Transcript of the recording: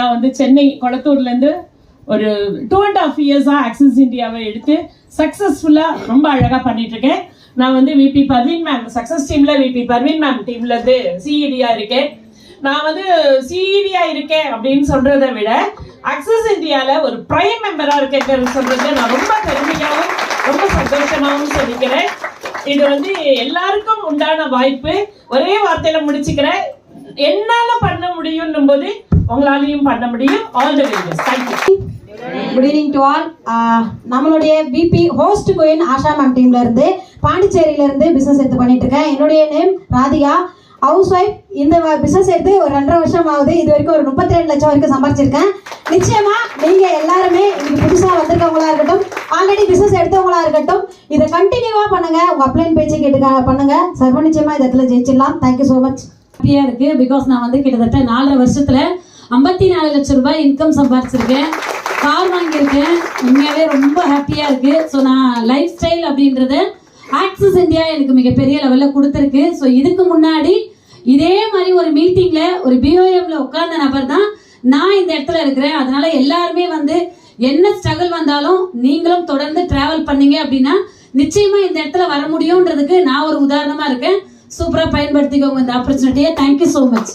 நான் வந்து சென்னை கொளத்தூர்லேருந்து ஒரு 2.5 இயர்ஸாக ஆக்சிஸ் இந்தியாவை எடுத்து சக்ஸஸ்ஃபுல்லாக ரொம்ப அழகாக பண்ணிட்டு இருக்கேன். நான் வந்து விபி பர்வீன் மேம் சக்ஸஸ் டீமில் விபி பர்வீன் மேம் டீம்லேருந்து சிஇடியாக இருக்கேன். நான் வந்து சிஇடியாக இருக்கேன் அப்படின்னு சொல்கிறத விட ஆக்சிஸ் இந்தியாவில் ஒரு பிரைம் மெம்பராக இருக்கேன்னு சொல்கிறத நான் ரொம்ப பெருமையாகவும் ரொம்ப சந்தோஷமாகவும் சொல்லிக்கிறேன். இது வந்து எல்லாருக்கும் உண்டான வாய்ப்பு. ஒரே வார்த்தையில் முடிச்சுக்கிறேன், என்னால் பண்ண முடியும் போது உங்களாலையும் பண்ண முடியும். All the very best. Thank you. Good evening to all. நம்மளுடைய விபி ஹோஸ்ட் கோயின் ஆஷா மேம் டீம்ல இருந்து பாண்டிச்சேரியில இருந்து பிசினஸ் எடுத்து பண்ணிட்டு இருக்கேன். என்னுடைய நேம் ராதிகா, ஹவுஸ் ஒய்ஃப். இந்த பிசினஸ் எடுத்து ஒரு 2.5 வருஷம் ஆகுது. இது வரைக்கும் ஒரு 32 லட்சம் வரைக்கும் சம்பாதிச்சிருக்கேன். நிச்சயமா நீங்க எல்லாருமே இன்னைக்கு புதுசா வந்திருக்கவங்களா இருக்கட்டும், ஆல்ரெடி பிசினஸ் எடுத்தவங்களா இருக்கட்டும், இதை கண்டினியூவா பண்ணுங்க. உங்க அப்ளைன் பேச்சை கேட்டு பண்ணுங்க. சர்வ நிச்சயமா இந்த இடத்துல ஜெயிச்சிடலாம். Thank you so much. ஹாப்பியா இருக்கு. பிகாஸ் நான் வந்து கிட்டத்தட்ட 4.5 வருஷத்துல 54 லட்சம் ரூபாய் இன்கம் சம்பாதிச்சிருக்கேன். கார் வாங்கியிருக்கேன். உண்மையாவே ரொம்ப ஹாப்பியா இருக்கு. ஸோ நான் லைஃப் ஸ்டைல் அப்படின்றத ஆக்சிஸ் இந்தியா எனக்கு மிகப்பெரிய லெவல்ல கொடுத்துருக்கு. ஸோ இதுக்கு முன்னாடி இதே மாதிரி ஒரு மீட்டிங்ல ஒரு பிஓஎம்ல உட்கார்ந்த நபர் தான் நான் இந்த இடத்துல இருக்கிறேன். அதனால எல்லாருமே வந்து என்ன ஸ்ட்ரகிள் வந்தாலும் நீங்களும் தொடர்ந்து டிராவல் பண்ணீங்க அப்படின்னா நிச்சயமா இந்த இடத்துல வர முடியும்ன்றதுக்கு நான் ஒரு உதாரணமா இருக்கேன். சூப்பரா பயன்படுத்திக்கோங்க இந்த ஆப்பர்ச்சுனிட்டியை. Thank you so much.